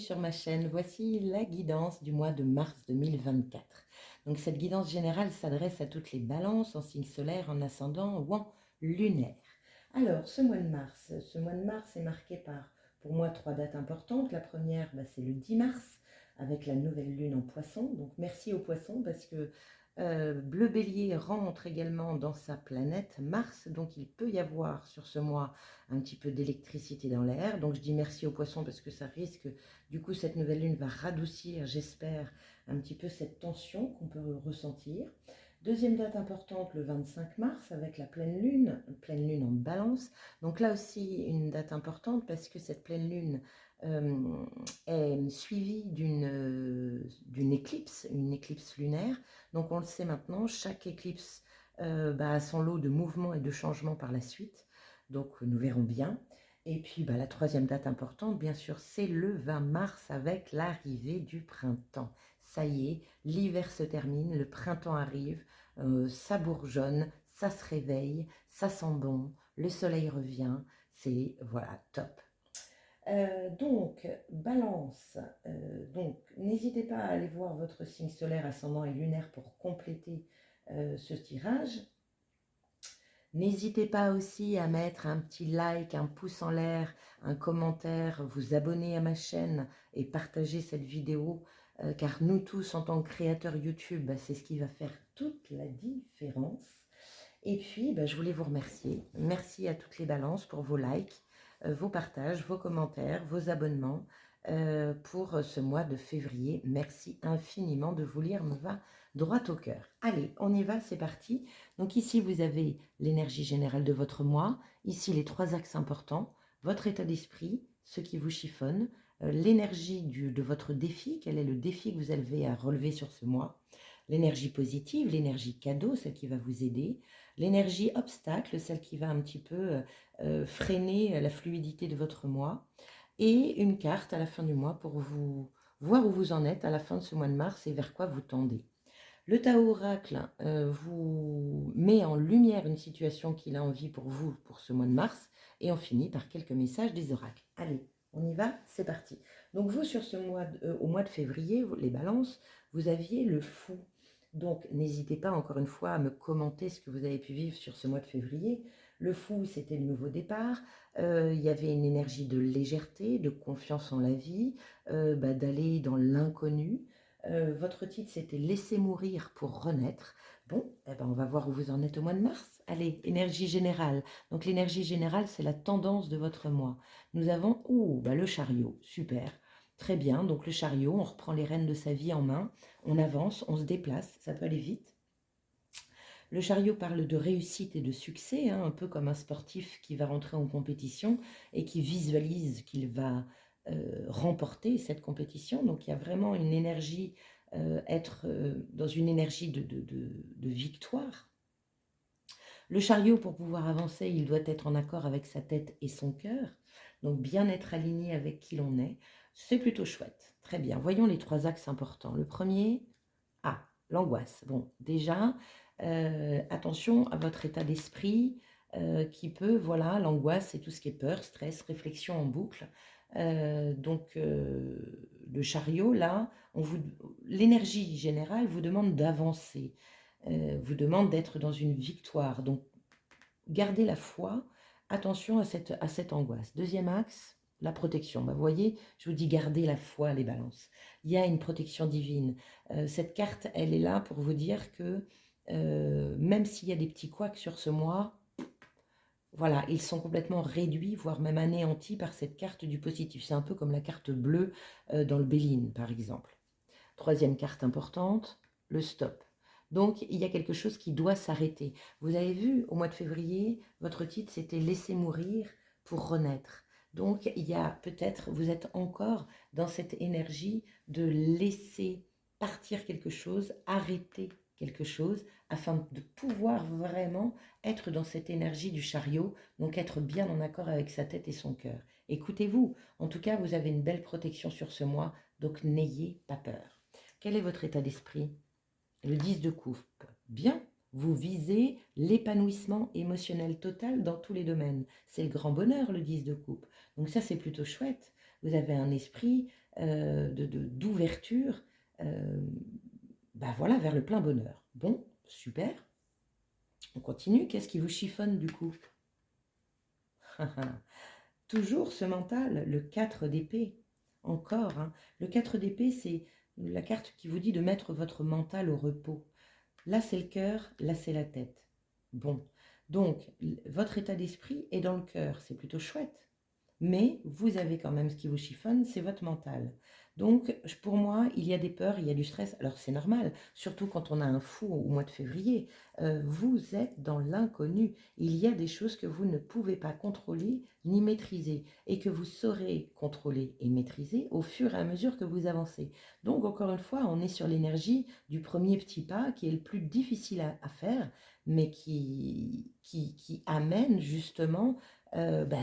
sur ma chaîne. Voici la guidance du mois de mars 2024. Donc cette guidance générale s'adresse à toutes les balances en signe solaire, en ascendant ou en lunaire. Alors ce mois de mars est marqué par, pour moi, trois dates importantes. La première, c'est le 10 mars avec la nouvelle lune en poisson. Donc merci aux poissons parce que Bleu Bélier rentre également dans sa planète Mars, donc il peut y avoir sur ce mois un petit peu d'électricité dans l'air. Donc je dis merci aux poissons parce que ça risque, du coup cette nouvelle lune va radoucir, j'espère, un petit peu cette tension qu'on peut ressentir. Deuxième date importante, le 25 mars, avec la pleine lune en balance. Donc là aussi, une date importante parce que cette pleine lune est suivie d'une éclipse, une éclipse lunaire. Donc on le sait maintenant, chaque éclipse a son lot de mouvements et de changements par la suite. Donc nous verrons bien. Et puis la troisième date importante, bien sûr, c'est le 20 mars avec l'arrivée du printemps. Ça y est, l'hiver se termine, le printemps arrive, ça bourgeonne, ça se réveille, ça sent bon, le soleil revient, c'est voilà, top. Donc, balance, donc n'hésitez pas à aller voir votre signe solaire, ascendant et lunaire pour compléter ce tirage. N'hésitez pas aussi à mettre un petit like, un pouce en l'air, un commentaire, vous abonner à ma chaîne et partager cette vidéo, car nous tous en tant que créateurs YouTube, c'est ce qui va faire toute la différence. Et puis, je voulais vous remercier. Merci à toutes les balances pour vos likes, vos partages, vos commentaires, vos abonnements pour ce mois de février. Merci infiniment, de vous lire me va droit au cœur. Allez, on y va, c'est parti. Donc ici, vous avez l'énergie générale de votre mois. Ici, les trois axes importants. Votre état d'esprit, ce qui vous chiffonne. L'énergie de votre défi. Quel est le défi que vous avez à relever sur ce mois? L'énergie positive, l'énergie cadeau, celle qui va vous aider. L'énergie obstacle, celle qui va un petit peu freiner la fluidité de votre mois. Et une carte à la fin du mois pour vous voir où vous en êtes à la fin de ce mois de mars et vers quoi vous tendez. Le Tao Oracle vous met en lumière une situation qu'il a envie pour vous pour ce mois de mars. Et on finit par quelques messages des oracles. Allez, on y va, c'est parti. Donc vous, sur ce mois au mois de février, les balances, vous aviez le fou. Donc n'hésitez pas encore une fois à me commenter ce que vous avez pu vivre sur ce mois de février. Le fou, c'était le nouveau départ. Il y avait une énergie de légèreté, de confiance en la vie, d'aller dans l'inconnu. Votre titre, c'était Laissez mourir pour renaître. Bon, on va voir où vous en êtes au mois de mars. Allez, énergie générale. Donc l'énergie générale, c'est la tendance de votre mois. Nous avons le chariot, super. Très bien, donc le chariot, on reprend les rênes de sa vie en main, on avance, on se déplace, ça peut aller vite. Le chariot parle de réussite et de succès, un peu comme un sportif qui va rentrer en compétition et qui visualise qu'il va remporter cette compétition. Donc il y a vraiment une énergie, être dans une énergie de victoire. Le chariot, pour pouvoir avancer, il doit être en accord avec sa tête et son cœur. Donc bien être aligné avec qui l'on est. C'est plutôt chouette. Très bien. Voyons les trois axes importants. Le premier, l'angoisse. Bon, déjà, attention à votre état d'esprit qui peut, l'angoisse, c'est tout ce qui est peur, stress, réflexion en boucle. Le chariot, là, l'énergie générale vous demande d'avancer, vous demande d'être dans une victoire. Donc, gardez la foi, attention à cette angoisse. Deuxième axe, la protection. Vous voyez, je vous dis gardez la foi, les balances. Il y a une protection divine. Cette carte, elle est là pour vous dire que même s'il y a des petits couacs sur ce mois, voilà, ils sont complètement réduits, voire même anéantis par cette carte du positif. C'est un peu comme la carte bleue dans le Béline, par exemple. Troisième carte importante, le stop. Donc, il y a quelque chose qui doit s'arrêter. Vous avez vu, au mois de février, votre titre, c'était « Laissez mourir pour renaître ». Donc, il y a peut-être, vous êtes encore dans cette énergie de laisser partir quelque chose, arrêter quelque chose, afin de pouvoir vraiment être dans cette énergie du chariot, donc être bien en accord avec sa tête et son cœur. Écoutez-vous, en tout cas, vous avez une belle protection sur ce mois, donc n'ayez pas peur. Quel est votre état d'esprit? Le 10 de coupe. Bien, vous visez l'épanouissement émotionnel total dans tous les domaines. C'est le grand bonheur, le 10 de coupe. Donc ça, c'est plutôt chouette. vous avez un esprit d'ouverture, voilà, vers le plein bonheur. Bon, super. On continue. Qu'est-ce qui vous chiffonne du coup? Toujours ce mental, le 4 d'épée. Encore, hein. Le 4 d'épée, c'est la carte qui vous dit de mettre votre mental au repos. Là, c'est le cœur, là, c'est la tête. Bon, donc, votre état d'esprit est dans le cœur, c'est plutôt chouette. Mais vous avez quand même ce qui vous chiffonne, c'est votre mental. Donc, pour moi, il y a des peurs, il y a du stress. Alors, c'est normal, surtout quand on a un fou au mois de février. Vous êtes dans l'inconnu. Il y a des choses que vous ne pouvez pas contrôler ni maîtriser et que vous saurez contrôler et maîtriser au fur et à mesure que vous avancez. Donc, encore une fois, on est sur l'énergie du premier petit pas qui est le plus difficile à faire, mais qui amène justement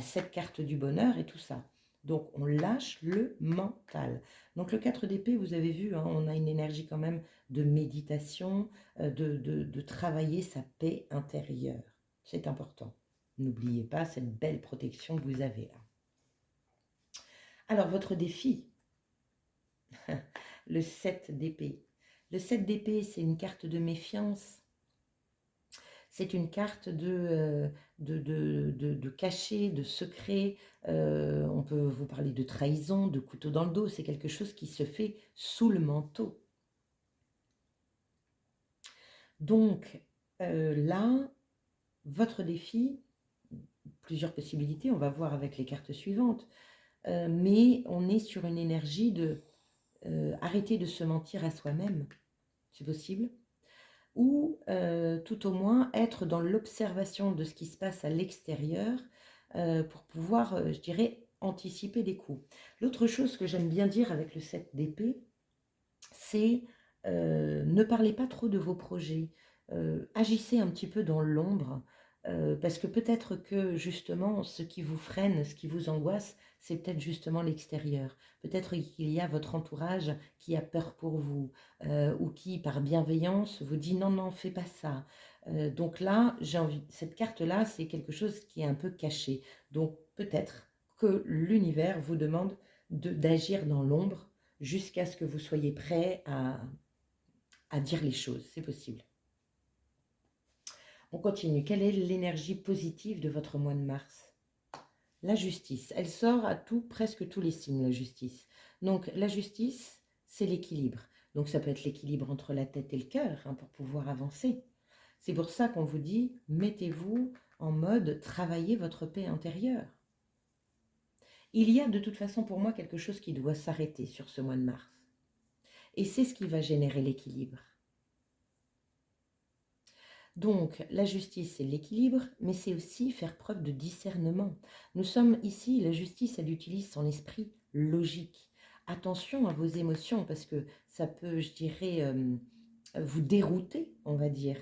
cette carte du bonheur et tout ça. Donc, on lâche le mental. Donc, le 4 d'épée, vous avez vu, hein, on a une énergie quand même de méditation, de travailler sa paix intérieure. C'est important. N'oubliez pas cette belle protection que vous avez là. Alors, votre défi, le 7 d'épée. Le 7 d'épée, c'est une carte de méfiance. C'est une carte de cachet, de secret. On peut vous parler de trahison, de couteau dans le dos. C'est quelque chose qui se fait sous le manteau. Donc là, votre défi, plusieurs possibilités, on va voir avec les cartes suivantes. Mais on est sur une énergie de arrêter de se mentir à soi-même. C'est possible. Ou tout au moins être dans l'observation de ce qui se passe à l'extérieur pour pouvoir, je dirais, anticiper des coups. L'autre chose que j'aime bien dire avec le 7 d'épée, c'est ne parlez pas trop de vos projets, agissez un petit peu dans l'ombre, parce que peut-être que justement ce qui vous freine, ce qui vous angoisse, c'est peut-être justement l'extérieur. Peut-être qu'il y a votre entourage qui a peur pour vous, ou qui par bienveillance vous dit non, non, fais pas ça. Donc là, cette carte-là, c'est quelque chose qui est un peu caché. Donc peut-être que l'univers vous demande d'agir dans l'ombre jusqu'à ce que vous soyez prêt à dire les choses. C'est possible. On continue. Quelle est l'énergie positive de votre mois de mars? La justice. Elle sort à presque tous les signes, la justice. Donc la justice, c'est l'équilibre. Donc ça peut être l'équilibre entre la tête et le cœur hein, pour pouvoir avancer. C'est pour ça qu'on vous dit, mettez-vous en mode travaillez votre paix intérieure. Il y a de toute façon pour moi quelque chose qui doit s'arrêter sur ce mois de mars. Et c'est ce qui va générer l'équilibre. Donc, la justice, c'est l'équilibre, mais c'est aussi faire preuve de discernement. Nous sommes ici, la justice, elle utilise son esprit logique. Attention à vos émotions, parce que ça peut, je dirais, vous dérouter, on va dire.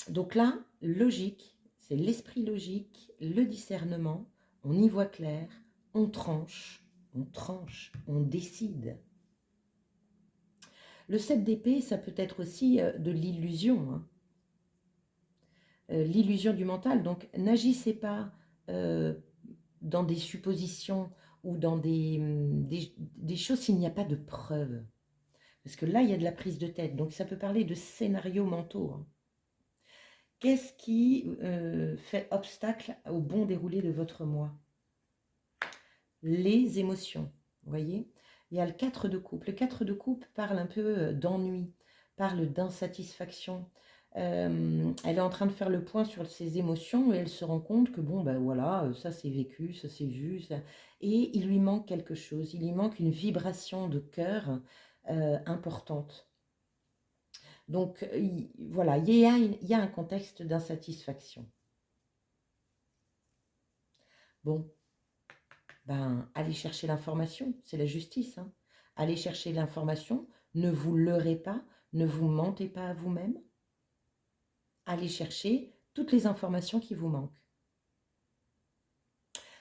Donc là, logique, c'est l'esprit logique, le discernement, on y voit clair, on tranche, on décide. Le 7 d'épée, ça peut être aussi de l'illusion, hein. L'illusion du mental. Donc, n'agissez pas dans des suppositions ou dans des choses s'il n'y a pas de preuves. Parce que là, il y a de la prise de tête. Donc, ça peut parler de scénarios mentaux, hein. Qu'est-ce qui fait obstacle au bon déroulé de votre mois? Les émotions, vous voyez? Il y a le 4 de coupe. Le 4 de coupe parle un peu d'ennui, parle d'insatisfaction. Elle est en train de faire le point sur ses émotions et elle se rend compte que bon, ben voilà, ça c'est vécu, ça c'est vu, ça... et il lui manque quelque chose, il lui manque une vibration de cœur importante. Donc voilà, il y a un contexte d'insatisfaction. Bon, ben allez chercher l'information, c'est la justice, hein. Allez chercher l'information, ne vous leurrez pas, ne vous mentez pas à vous-même. Allez chercher toutes les informations qui vous manquent.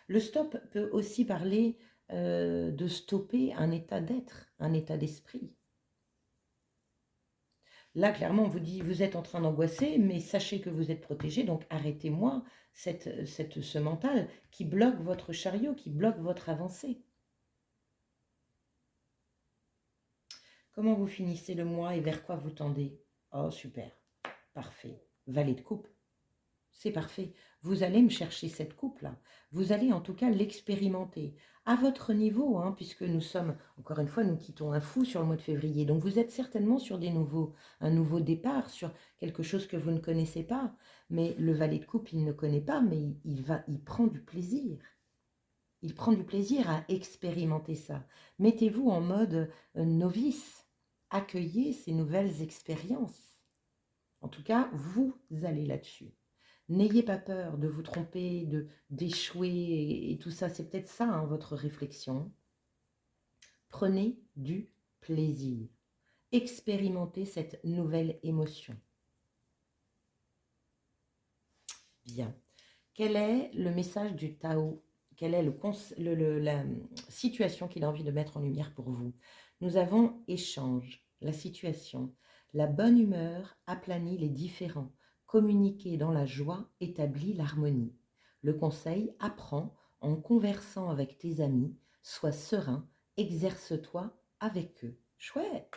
Le stop peut aussi parler de stopper un état d'être, un état d'esprit. Là, clairement, on vous dit, vous êtes en train d'angoisser, mais sachez que vous êtes protégé, donc arrêtez-moi ce mental qui bloque votre chariot, qui bloque votre avancée. Comment vous finissez le mois et vers quoi vous tendez? Oh, super, parfait. Valet de coupe, c'est parfait. Vous allez me chercher cette coupe-là. Vous allez en tout cas l'expérimenter à votre niveau, hein, puisque nous sommes, encore une fois, nous quittons un fou sur le mois de février. Donc vous êtes certainement sur un nouveau départ, sur quelque chose que vous ne connaissez pas. Mais le valet de coupe, il ne connaît pas, mais il prend du plaisir. Il prend du plaisir à expérimenter ça. Mettez-vous en mode novice. Accueillez ces nouvelles expériences. En tout cas, vous allez là-dessus. N'ayez pas peur de vous tromper, d'échouer et tout ça. C'est peut-être ça, hein, votre réflexion. Prenez du plaisir. Expérimentez cette nouvelle émotion. Bien. Quel est le message du Tao? Quelle est la situation qu'il a envie de mettre en lumière pour vous? Nous avons échange, la situation. La bonne humeur aplanit les différends. Communiquer dans la joie établit l'harmonie. Le conseil: apprends en conversant avec tes amis, sois serein, exerce-toi avec eux. Chouette!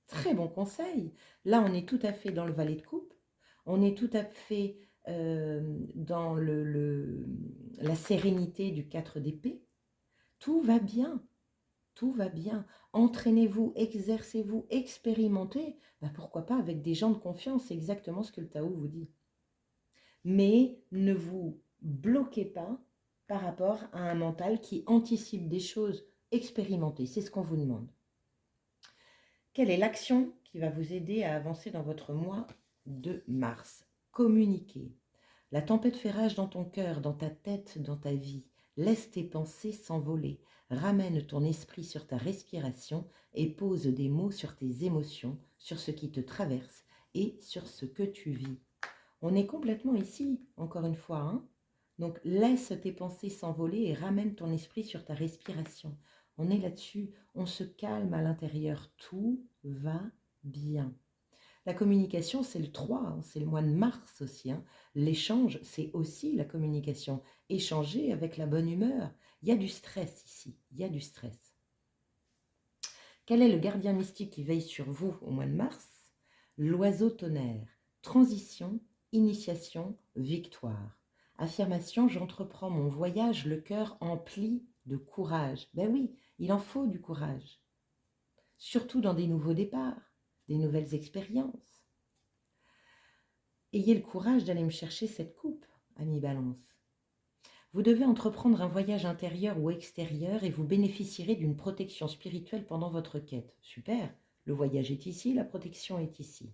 Très bon conseil. Là, on est tout à fait dans le valet de coupe. On est tout à fait dans la sérénité du 4 d'épée. Tout va bien. Tout va bien. Entraînez-vous, exercez-vous, expérimentez. Ben, pourquoi pas avec des gens de confiance, c'est exactement ce que le Tao vous dit. Mais ne vous bloquez pas par rapport à un mental qui anticipe des choses. Expérimentez, c'est ce qu'on vous demande. Quelle est l'action qui va vous aider à avancer dans votre mois de mars? Communiquer. La tempête fait rage dans ton cœur, dans ta tête, dans ta vie. Laisse tes pensées s'envoler. Ramène ton esprit sur ta respiration et pose des mots sur tes émotions, sur ce qui te traverse et sur ce que tu vis. On est complètement ici, encore une fois, hein. Donc laisse tes pensées s'envoler et ramène ton esprit sur ta respiration. On est là-dessus, on se calme à l'intérieur, tout va bien. La communication, c'est le 3, hein, c'est le mois de mars aussi, hein. L'échange, c'est aussi la communication. Échanger avec la bonne humeur. Il y a du stress ici, il y a du stress. Quel est le gardien mystique qui veille sur vous au mois de mars? L'oiseau tonnerre. Transition, initiation, victoire. Affirmation: j'entreprends mon voyage, le cœur empli de courage. Ben oui, il en faut du courage. Surtout dans des nouveaux départs, des nouvelles expériences. Ayez le courage d'aller me chercher cette coupe, ami Balance. Vous devez entreprendre un voyage intérieur ou extérieur et vous bénéficierez d'une protection spirituelle pendant votre quête. Super, le voyage est ici, la protection est ici.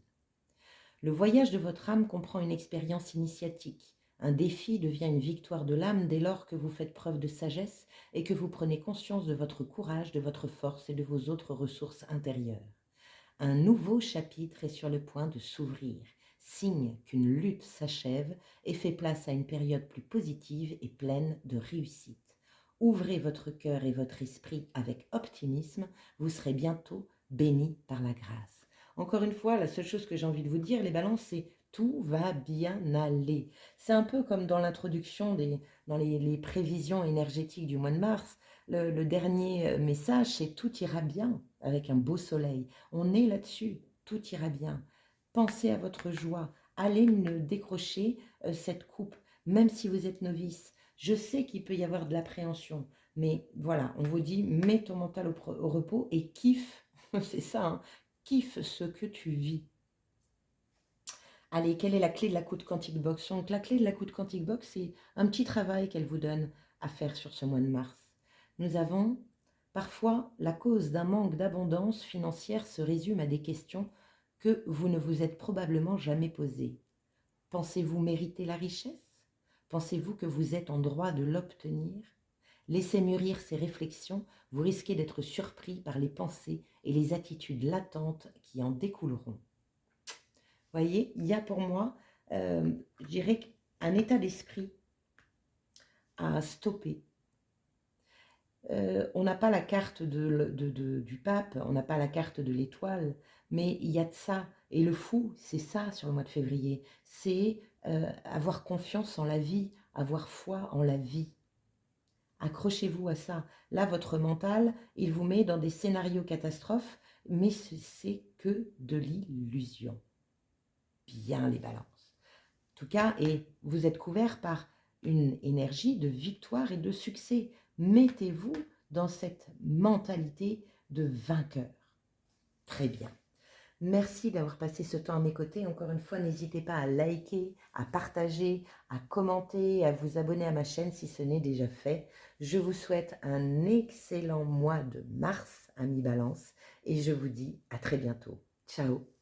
Le voyage de votre âme comprend une expérience initiatique. Un défi devient une victoire de l'âme dès lors que vous faites preuve de sagesse et que vous prenez conscience de votre courage, de votre force et de vos autres ressources intérieures. Un nouveau chapitre est sur le point de s'ouvrir, signe qu'une lutte s'achève et fait place à une période plus positive et pleine de réussite. Ouvrez votre cœur et votre esprit avec optimisme, vous serez bientôt bénis par la grâce. Encore une fois, la seule chose que j'ai envie de vous dire, les balances, c'est tout va bien aller. C'est un peu comme dans l'introduction, dans les prévisions énergétiques du mois de mars. Le dernier message, c'est tout ira bien avec un beau soleil. On est là-dessus, tout ira bien. Pensez à votre joie, allez me décrocher cette coupe, même si vous êtes novice. Je sais qu'il peut y avoir de l'appréhension, mais voilà, on vous dit, mets ton mental au repos et kiffe, c'est ça, hein, kiffe ce que tu vis. Allez, quelle est la clé de la Coupe Quantique Box? Donc la clé de la Coupe Quantique Box, c'est un petit travail qu'elle vous donne à faire sur ce mois de mars. Nous avons parfois la cause d'un manque d'abondance financière se résume à des questions que vous ne vous êtes probablement jamais posées. Pensez-vous mériter la richesse? Pensez-vous que vous êtes en droit de l'obtenir? Laissez mûrir ces réflexions, vous risquez d'être surpris par les pensées et les attitudes latentes qui en découleront. Vous voyez, il y a pour moi, je dirais, un état d'esprit à stopper. On n'a pas la carte du pape, on n'a pas la carte de l'étoile, mais il y a de ça. Et le fou, c'est ça sur le mois de février. C'est avoir confiance en la vie, avoir foi en la vie. Accrochez-vous à ça. Là, votre mental, il vous met dans des scénarios catastrophes, mais c'est que de l'illusion. Bien les balances. En tout cas, et vous êtes couvert par une énergie de victoire et de succès. Mettez-vous dans cette mentalité de vainqueur. Très bien. Merci d'avoir passé ce temps à mes côtés. Encore une fois, n'hésitez pas à liker, à partager, à commenter, à vous abonner à ma chaîne si ce n'est déjà fait. Je vous souhaite un excellent mois de mars, amis Balance, et je vous dis à très bientôt. Ciao!